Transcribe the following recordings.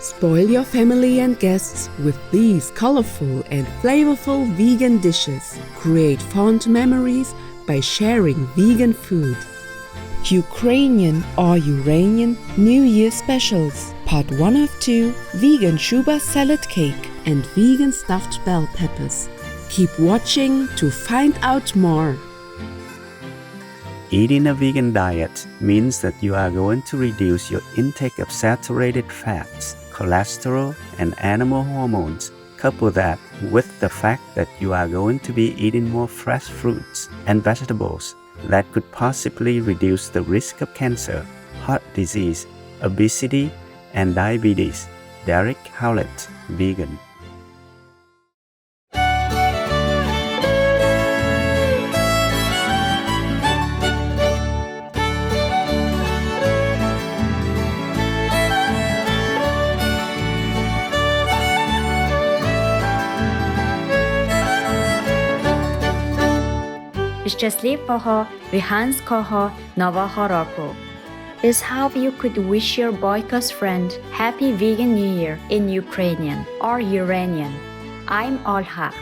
Spoil your family and guests with these colorful and flavorful vegan dishes. Create fond memories by sharing vegan food. Ukrainian or Ureignian New Year specials. Part 1 of 2, vegan Shuba salad cake and vegan stuffed bell peppers. Keep watching to find out more. Eating a vegan diet means that you are going to reduce your intake of saturated fats, cholesterol, and animal hormones. Couple that with the fact that you are going to be eating more fresh fruits and vegetables that could possibly reduce the risk of cancer, heart disease, obesity, and diabetes. Derek Howlett, vegan. Щасливого веганського Нового року is how you could wish your boycott friend Happy Vegan New Year in Ukrainian or Ureignian. I'm Olha.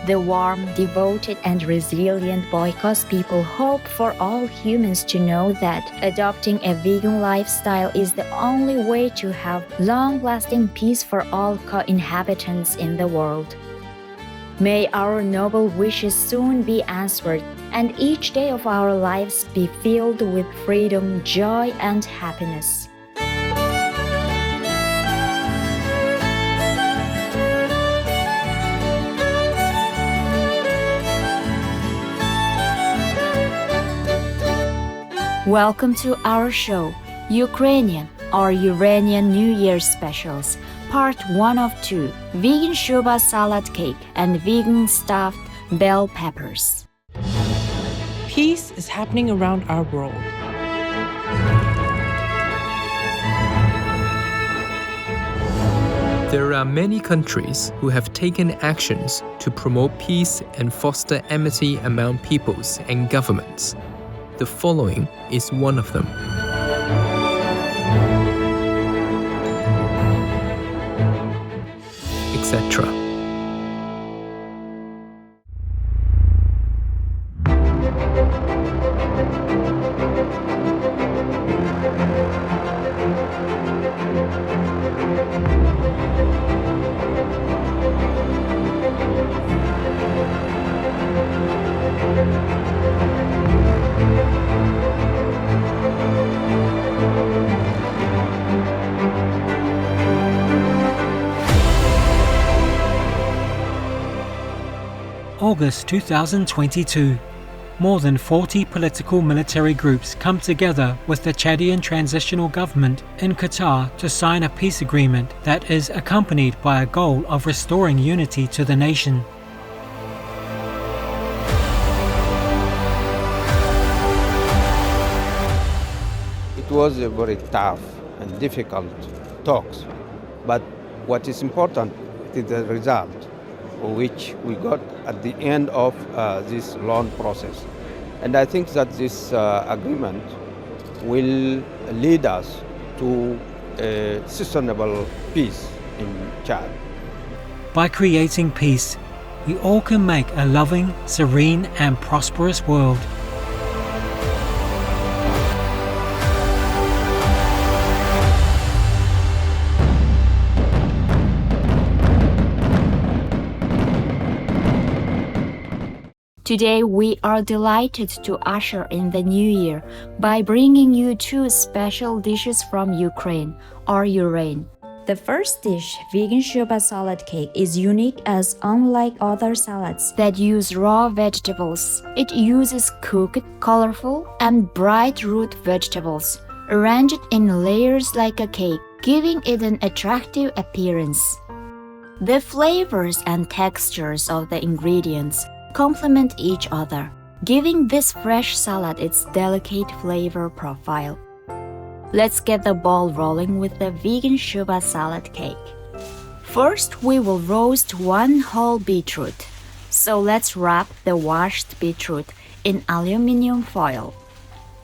The warm, devoted, and resilient boycott people hope for all humans to know that adopting a vegan lifestyle is the only way to have long-lasting peace for all co-inhabitants in the world. May our noble wishes soon be answered, and each day of our lives be filled with freedom, joy, and happiness. Welcome to our show, Ukrainian or Ureignian New Year specials. Part 1 of 2, vegan Shuba salad cake and vegan stuffed bell peppers. Peace is happening around our world. There are many countries who have taken actions to promote peace and foster amity among peoples and governments. The following is one of them. Etc. August 2022. More than 40 political military groups come together with the Chadian transitional government in Qatar to sign a peace agreement that is accompanied by a goal of restoring unity to the nation. It was a very tough and difficult talks, but what is important is the result which we got at the end of this long process. And I think that this agreement will lead us to a sustainable peace in Chad. By creating peace, we all can make a loving, serene, and prosperous world. Today we are delighted to usher in the new year by bringing you 2 special dishes from Ukraine or Ureign. The first dish, vegan Shuba salad cake, is unique as unlike other salads that use raw vegetables. It uses cooked, colorful, and bright root vegetables, arranged in layers like a cake, giving it an attractive appearance. The flavors and textures of the ingredients complement each other, giving this fresh salad its delicate flavor profile. Let's get the ball rolling with the vegan Shuba salad cake. First, we will roast 1 whole beetroot. So let's wrap the washed beetroot in aluminum foil.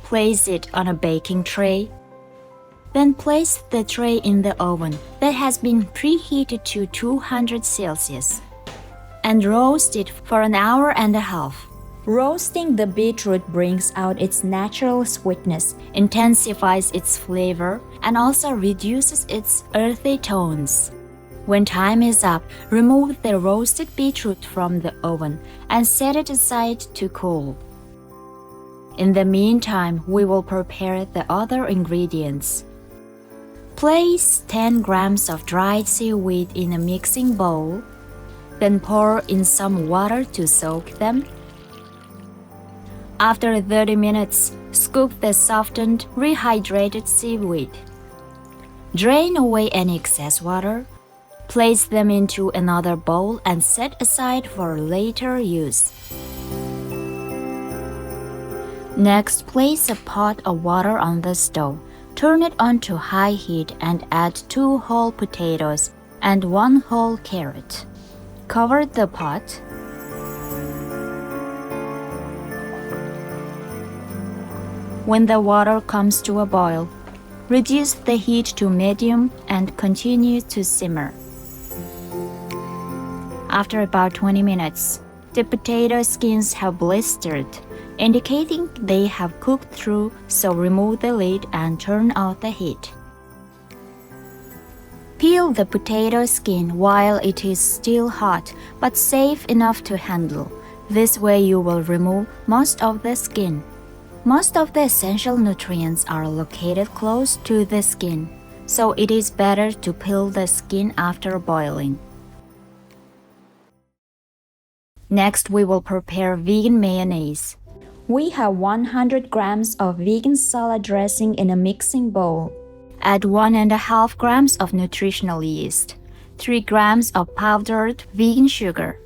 Place it on a baking tray. Then place the tray in the oven that has been preheated to 200 Celsius and roast it for an hour and a half. Roasting the beetroot brings out its natural sweetness, intensifies its flavor, and also reduces its earthy tones. When time is up, remove the roasted beetroot from the oven and set it aside to cool. In the meantime, we will prepare the other ingredients. Place 10 grams of dried seaweed in a mixing bowl, then pour in some water to soak them. After 30 minutes, scoop the softened, rehydrated seaweed. Drain away any excess water. Place them into another bowl and set aside for later use. Next, place a pot of water on the stove. Turn it on to high heat and add 2 whole potatoes and 1 whole carrot. Cover the pot. When the water comes to a boil, reduce the heat to medium and continue to simmer. After about 20 minutes, the potato skins have blistered, indicating they have cooked through, so remove the lid and turn out the heat. Peel the potato skin while it is still hot but safe enough to handle. This way you will remove most of the skin. Most of the essential nutrients are located close to the skin, so it is better to peel the skin after boiling. Next, we will prepare vegan mayonnaise. We have 100 grams of vegan salad dressing in a mixing bowl. Add 1.5 grams of nutritional yeast, 3 grams of powdered vegan sugar,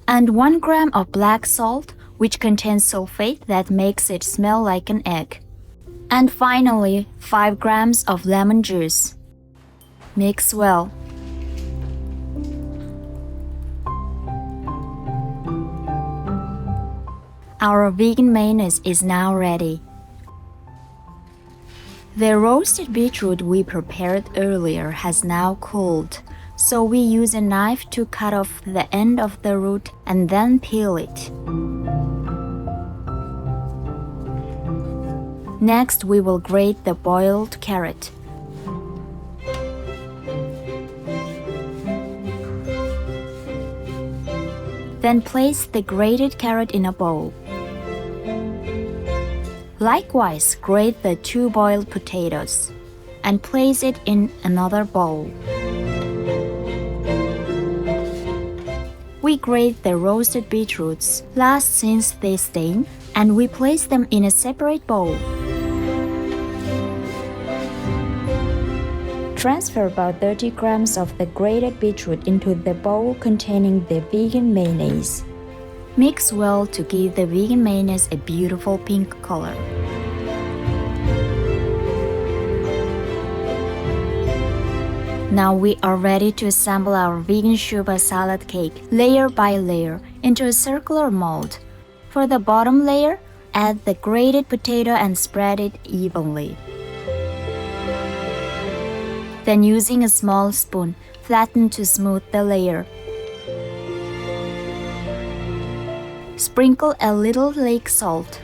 and 1 gram of black salt, which contains sulfate that makes it smell like an egg. And finally, 5 grams of lemon juice. Mix well. Our vegan mayonnaise is now ready. The roasted beetroot we prepared earlier has now cooled, so we use a knife to cut off the end of the root and then peel it. Next, we will grate the boiled carrot. Then place the grated carrot in a bowl. Likewise, grate the 2 boiled potatoes and place it in another bowl. We grate the roasted beetroots last since they stain, and we place them in a separate bowl. Transfer about 30 grams of the grated beetroot into the bowl containing the vegan mayonnaise. Mix well to give the vegan mayonnaise a beautiful pink color. Now we are ready to assemble our vegan Shuba salad cake layer by layer into a circular mold. For the bottom layer, add the grated potato and spread it evenly. Then using a small spoon, flatten to smooth the layer. Sprinkle a little lake salt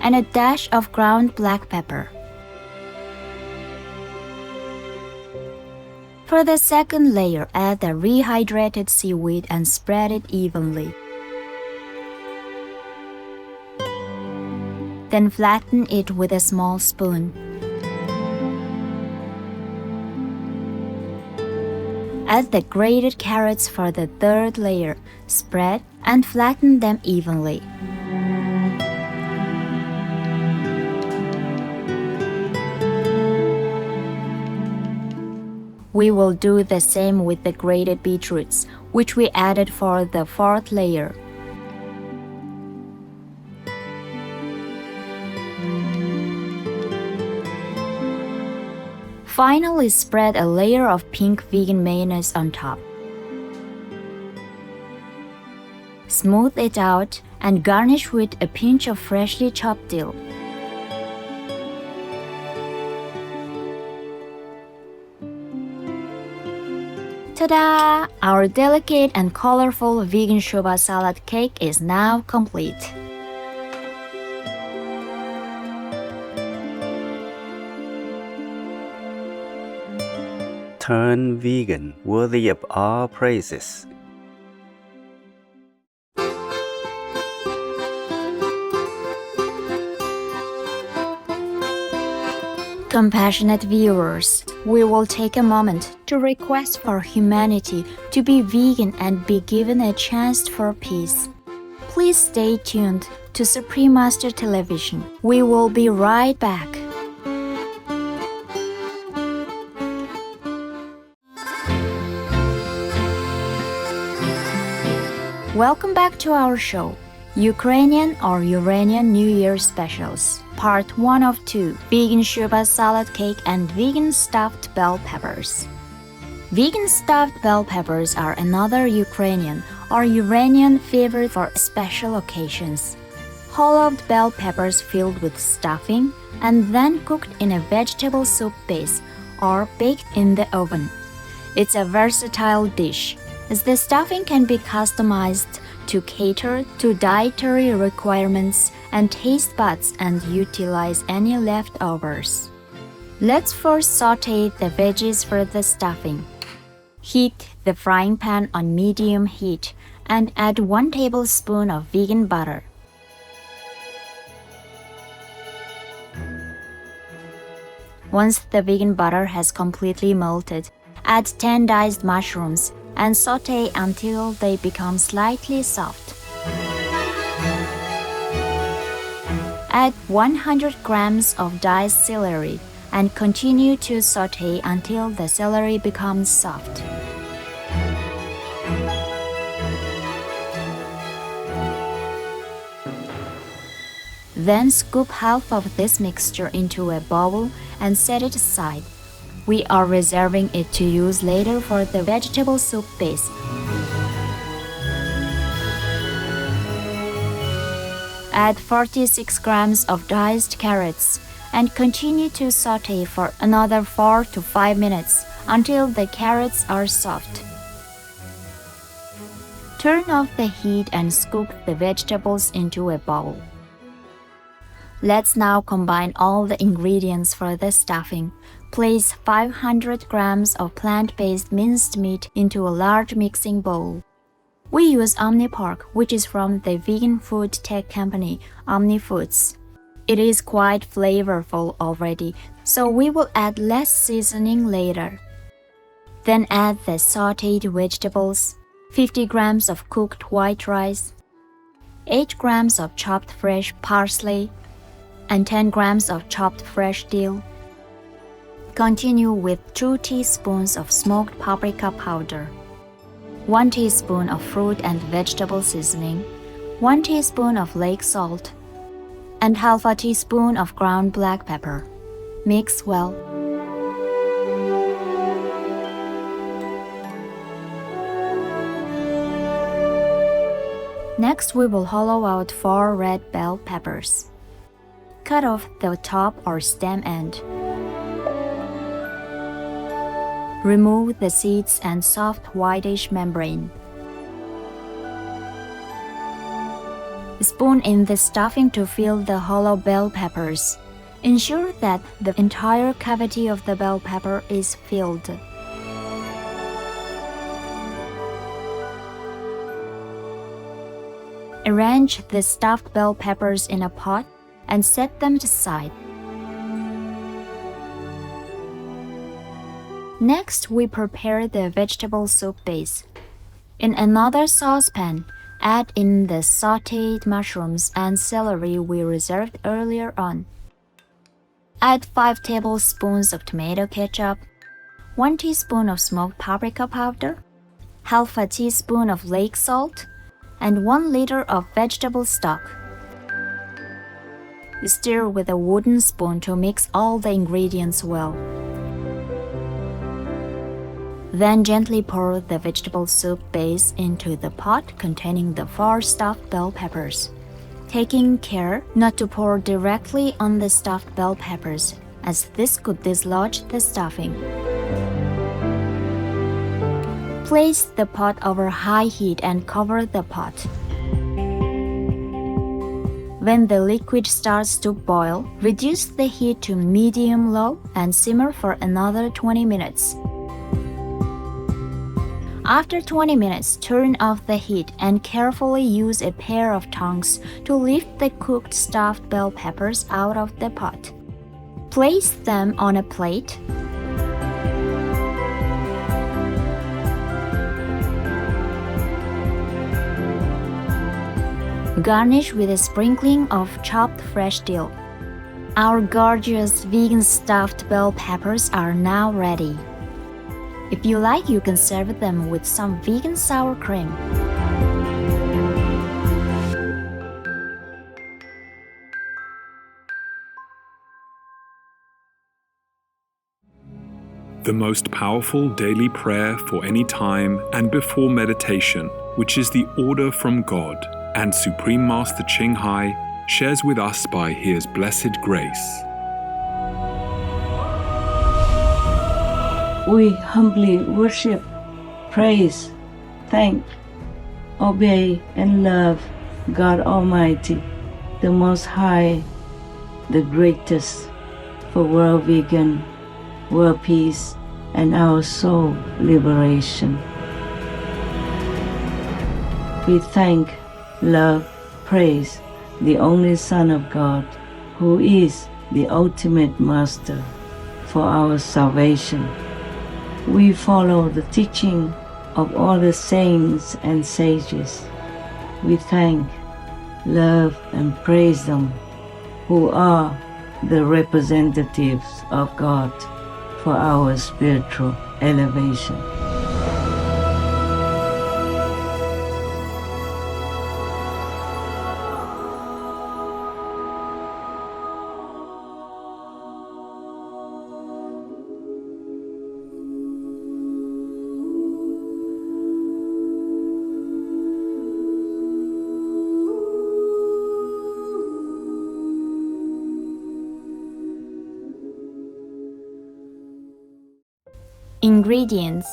and a dash of ground black pepper. For the second layer, add the rehydrated seaweed and spread it evenly. Then flatten it with a small spoon. Add the grated carrots for the third layer, spread and flatten them evenly. We will do the same with the grated beetroots, which we added for the fourth layer. Finally, spread a layer of pink vegan mayonnaise on top. Smooth it out and garnish with a pinch of freshly chopped dill. Ta-da! Our delicate and colorful vegan Shuba salad cake is now complete. Turn vegan, worthy of all praises. Compassionate viewers, we will take a moment to request for humanity to be vegan and be given a chance for peace. Please stay tuned to Supreme Master Television. We will be right back. Welcome back to our show, Ukrainian or Ureignian New Year Specials, Part 1 of 2, Vegan Shuba Salad Cake and Vegan Stuffed Bell Peppers. Vegan stuffed bell peppers are another Ukrainian or Ureignian favorite for special occasions. Hollowed bell peppers filled with stuffing and then cooked in a vegetable soup base or baked in the oven. It's a versatile dish, as the stuffing can be customized to cater to dietary requirements and taste buds and utilize any leftovers. Let's first saute the veggies for the stuffing. Heat the frying pan on medium heat and add 1 tablespoon of vegan butter. Once the vegan butter has completely melted, add 10 diced mushrooms and saute until they become slightly soft. Add 100 grams of diced celery and continue to saute until the celery becomes soft. Then scoop half of this mixture into a bowl and set it aside. We are reserving it to use later for the vegetable soup base. Add 46 grams of diced carrots and continue to saute for another 4 to 5 minutes until the carrots are soft. Turn off the heat and scoop the vegetables into a bowl. Let's now combine all the ingredients for the stuffing. Place 500 grams of plant-based minced meat into a large mixing bowl. We use OmniPork, which is from the vegan food tech company OmniFoods. It is quite flavorful already, so we will add less seasoning later. Then add the sautéed vegetables, 50 grams of cooked white rice, 8 grams of chopped fresh parsley, and 10 grams of chopped fresh dill. Continue with 2 teaspoons of smoked paprika powder, 1 teaspoon of fruit and vegetable seasoning, 1 teaspoon of lake salt, and half a teaspoon of ground black pepper. Mix well. Next, we will hollow out 4 red bell peppers. Cut off the top or stem end. Remove the seeds and soft whitish membrane. Spoon in the stuffing to fill the hollow bell peppers. Ensure that the entire cavity of the bell pepper is filled. Arrange the stuffed bell peppers in a pot and set them aside. Next, we prepare the vegetable soup base. In another saucepan, add in the sautéed mushrooms and celery we reserved earlier on. Add 5 tablespoons of tomato ketchup, 1 teaspoon of smoked paprika powder, half a teaspoon of lake salt, and 1 liter of vegetable stock. Stir with a wooden spoon to mix all the ingredients well. Then gently pour the vegetable soup base into the pot containing the 4 stuffed bell peppers, taking care not to pour directly on the stuffed bell peppers, as this could dislodge the stuffing. Place the pot over high heat and cover the pot. When the liquid starts to boil, reduce the heat to medium-low and simmer for another 20 minutes. After 20 minutes, turn off the heat and carefully use a pair of tongs to lift the cooked stuffed bell peppers out of the pot. Place them on a plate. Garnish with a sprinkling of chopped fresh dill. Our gorgeous vegan stuffed bell peppers are now ready. If you like, you can serve them with some vegan sour cream. The most powerful daily prayer for any time and before meditation, which is the order from God, and Supreme Master Ching Hai shares with us by His blessed grace. We humbly worship, praise, thank, obey, and love God Almighty, the Most High, the greatest, for world vegan, world peace, and our soul liberation. We thank, love, praise the only Son of God, who is the ultimate Master for our salvation. We follow the teaching of all the saints and sages. We thank, love, and praise them, who are the representatives of God for our spiritual elevation. Ingredients.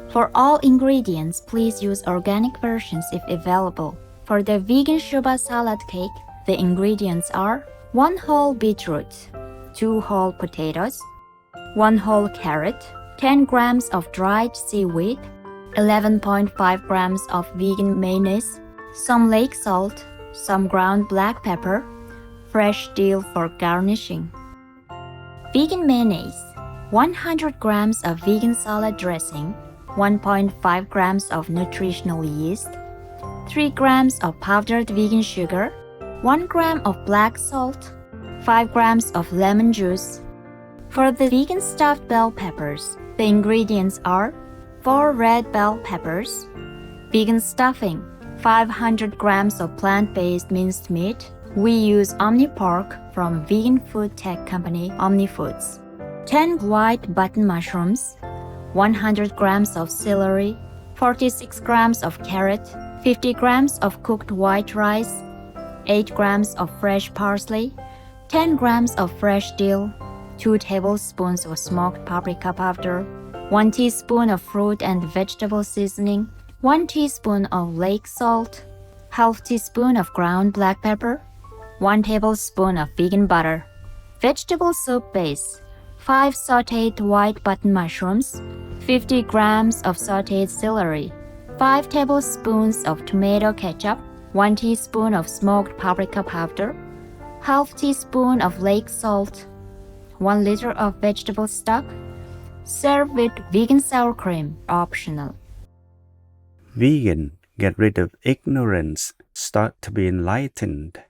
For all ingredients, please use organic versions if available. For the vegan Shuba salad cake, the ingredients are 1 whole beetroot, 2 whole potatoes, 1 whole carrot, 10 grams of dried seaweed, 11.5 grams of vegan mayonnaise, some lake salt, some ground black pepper, fresh dill for garnishing. Vegan mayonnaise, 100 grams of vegan salad dressing, 1.5 grams of nutritional yeast, 3 grams of powdered vegan sugar, 1 gram of black salt, 5 grams of lemon juice. For the vegan stuffed bell peppers, the ingredients are 4 red bell peppers, vegan stuffing, 500 grams of plant-based minced meat. We use Omni Pork from vegan food tech company Omni Foods. 10 white button mushrooms, 100 grams of celery, 46 grams of carrot, 50 grams of cooked white rice, 8 grams of fresh parsley, 10 grams of fresh dill, 2 tablespoons of smoked paprika powder, 1 teaspoon of fruit and vegetable seasoning, 1 teaspoon of lake salt, half teaspoon of ground black pepper, 1 tablespoon of vegan butter. Vegetable soup base, 5 sautéed white button mushrooms, 50 grams of sautéed celery, 5 tablespoons of tomato ketchup, 1 teaspoon of smoked paprika powder, half teaspoon of lake salt, 1 liter of vegetable stock. Serve with vegan sour cream, optional. Vegan, get rid of ignorance, start to be enlightened.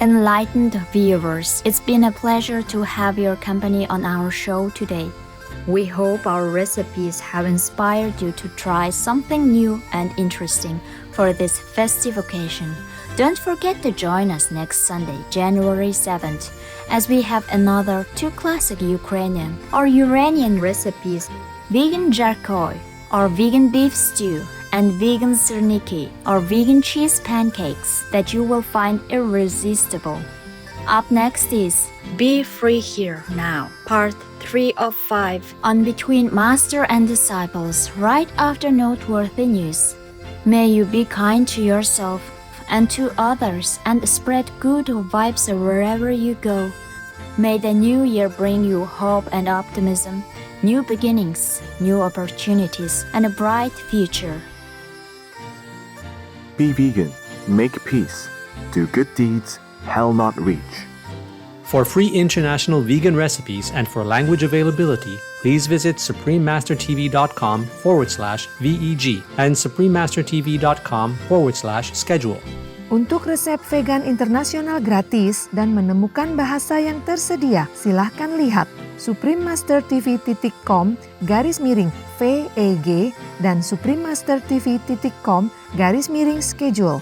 Enlightened viewers, it's been a pleasure to have your company on our show today. We hope our recipes have inspired you to try something new and interesting for this festive occasion. Don't forget to join us next Sunday, January 7th, as we have another 2 classic Ukrainian or Ureignian recipes, vegan jarkoy or vegan beef stew, and vegan sirniki or vegan cheese pancakes that you will find irresistible. Up next is Be Free Here Now, Part 3 of 5 on Between Master and Disciples right after noteworthy news. May you be kind to yourself and to others and spread good vibes wherever you go. May the new year bring you hope and optimism, new beginnings, new opportunities, and a bright future. Be vegan, make peace, do good deeds, hell not reach. For free international vegan recipes and for language availability, please visit suprememastertv.com/VEG and suprememastertv.com/schedule. Untuk resep vegan internasional gratis dan menemukan bahasa yang tersedia, silahkan lihat suprememastertv.com/VEG dan suprememastertv.com/schedule.